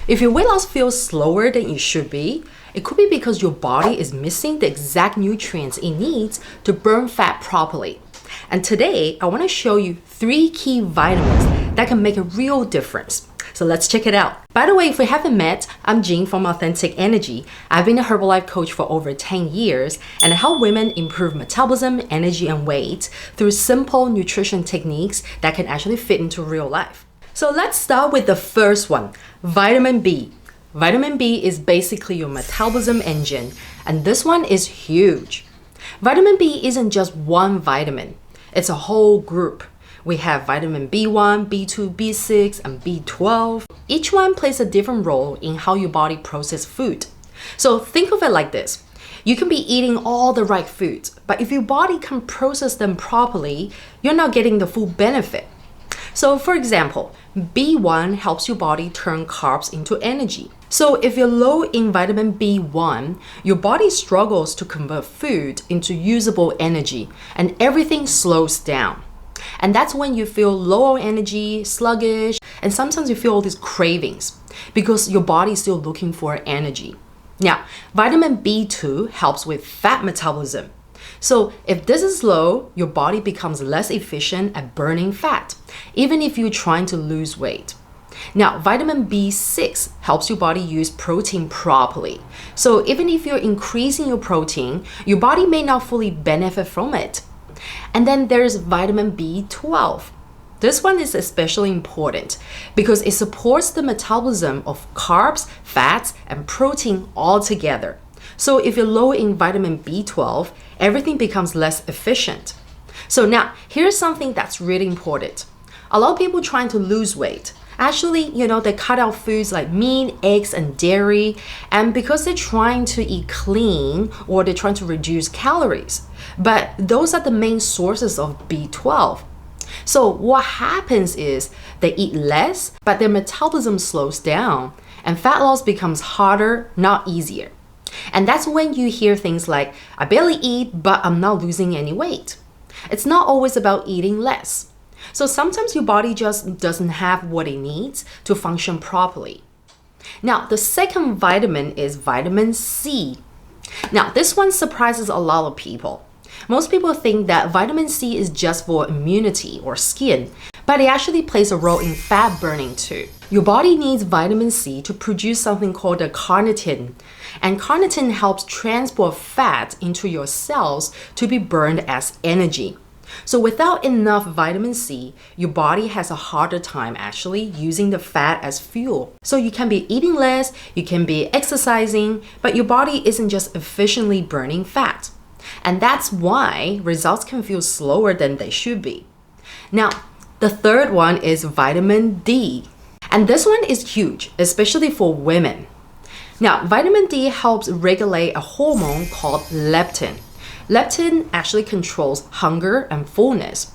If your weight loss feels slower than it should be, it could be because your body is missing the exact nutrients it needs to burn fat properly. And today, I want to show you 3 key vitamins that can make a real difference. So let's check it out. By the way, if we haven't met, I'm Jean from Authentic Energy. I've been a Herbalife coach for over 10 years and I help women improve metabolism, energy, and weight through simple nutrition techniques that can actually fit into real life. So let's start with the first one, vitamin B. Vitamin B is basically your metabolism engine, and this one is huge. Vitamin B isn't just one vitamin, it's a whole group. We have vitamin B1, B2, B6, and B12. Each one plays a different role in how your body processes food. So think of it like this. You can be eating all the right foods, but if your body can't process them properly, you're not getting the full benefit. So for example, B1 helps your body turn carbs into energy. So if you're low in vitamin B1, your body struggles to convert food into usable energy and everything slows down. And that's when you feel low on energy, sluggish, and sometimes you feel all these cravings because your body is still looking for energy. Now, vitamin B2 helps with fat metabolism. So if this is low, your body becomes less efficient at burning fat, even if you're trying to lose weight. Now, vitamin B6 helps your body use protein properly. So even if you're increasing your protein, your body may not fully benefit from it. And then there's vitamin B12. This one is especially important because it supports the metabolism of carbs, fats, and protein all together. So if you're low in vitamin B12, everything becomes less efficient. So now, here's something that's really important. A lot of people trying to lose weight, actually, they cut out foods like meat, eggs, and dairy, and because they're trying to eat clean or they're trying to reduce calories. But those are the main sources of B12. So what happens is they eat less, but their metabolism slows down, and fat loss becomes harder, not easier. And that's when you hear things like, I barely eat, but I'm not losing any weight. It's not always about eating less. So sometimes your body just doesn't have what it needs to function properly. Now, the second vitamin is vitamin C. Now, this one surprises a lot of people. Most people think that vitamin C is just for immunity or skin, but it actually plays a role in fat burning too. Your body needs vitamin C to produce something called a carnitine, and carnitine helps transport fat into your cells to be burned as energy. So without enough vitamin C, your body has a harder time actually using the fat as fuel. So you can be eating less, you can be exercising, but your body isn't just efficiently burning fat. And that's why results can feel slower than they should be. Now, the third one is vitamin D. And this one is huge, especially for women. Now, vitamin D helps regulate a hormone called leptin. Leptin actually controls hunger and fullness.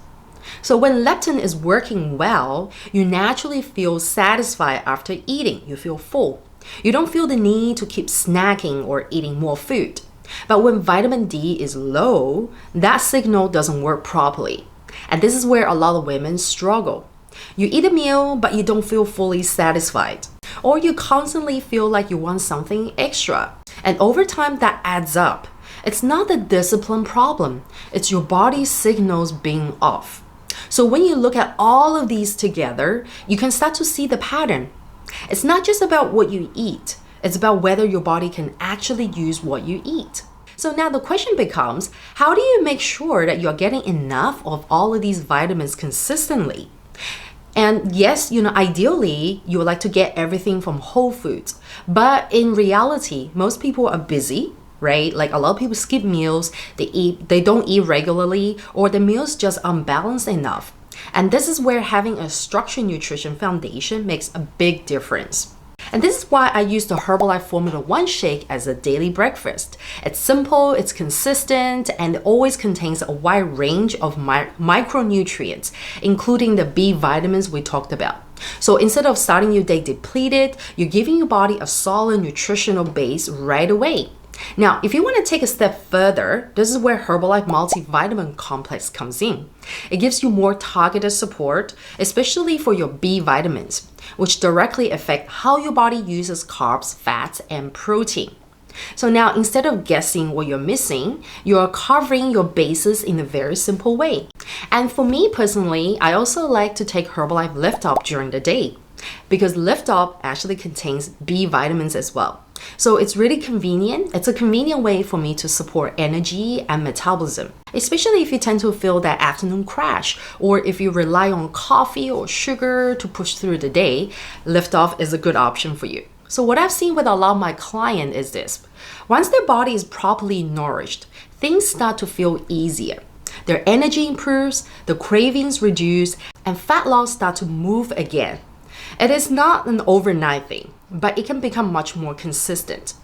So when leptin is working well, you naturally feel satisfied after eating. You feel full. You don't feel the need to keep snacking or eating more food. But when vitamin D is low, that signal doesn't work properly. And this is where a lot of women struggle. You eat a meal, but you don't feel fully satisfied. Or you constantly feel like you want something extra. And over time, that adds up. It's not the discipline problem. It's your body's signals being off. So when you look at all of these together, you can start to see the pattern. It's not just about what you eat. It's about whether your body can actually use what you eat. So now the question becomes, how do you make sure that you're getting enough of all of these vitamins consistently? And yes, ideally, you would like to get everything from whole foods. But in reality, most people are busy, right? Like a lot of people skip meals, they don't eat regularly, or the meals just unbalanced enough. And this is where having a structured nutrition foundation makes a big difference. And this is why I use the Herbalife Formula 1 shake as a daily breakfast. It's simple, it's consistent, and it always contains a wide range of micronutrients, including the B vitamins we talked about. So instead of starting your day depleted, you're giving your body a solid nutritional base right away. Now, if you want to take a step further, this is where Herbalife Multivitamin Complex comes in. It gives you more targeted support, especially for your B vitamins, which directly affect how your body uses carbs, fats, and protein. So now, instead of guessing what you're missing, you're covering your bases in a very simple way. And for me personally, I also like to take Herbalife Lift Up during the day because Lift Up actually contains B vitamins as well. So it's really convenient. It's a convenient way for me to support energy and metabolism, especially if you tend to feel that afternoon crash or if you rely on coffee or sugar to push through the day. Lift Off is a good option for you. So what I've seen with a lot of my clients is this. Once their body is properly nourished, things start to feel easier. Their energy improves, the cravings reduce, and fat loss starts to move again. It is not an overnight thing, but it can become much more consistent.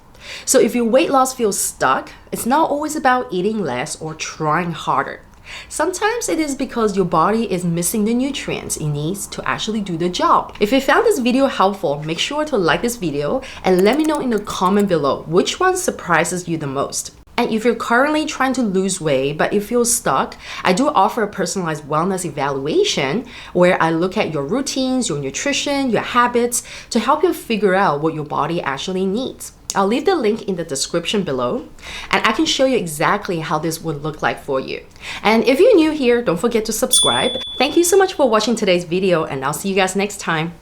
So if your weight loss feels stuck, it's not always about eating less or trying harder. Sometimes it is because your body is missing the nutrients it needs to actually do the job. If you found this video helpful, make sure to like this video and let me know in the comment below which one surprises you the most. And if you're currently trying to lose weight but you feel stuck, I do offer a personalized wellness evaluation where I look at your routines, your nutrition, your habits to help you figure out what your body actually needs. I'll leave the link in the description below and I can show you exactly how this would look like for you. And if you're new here, don't forget to subscribe. Thank you so much for watching today's video and I'll see you guys next time.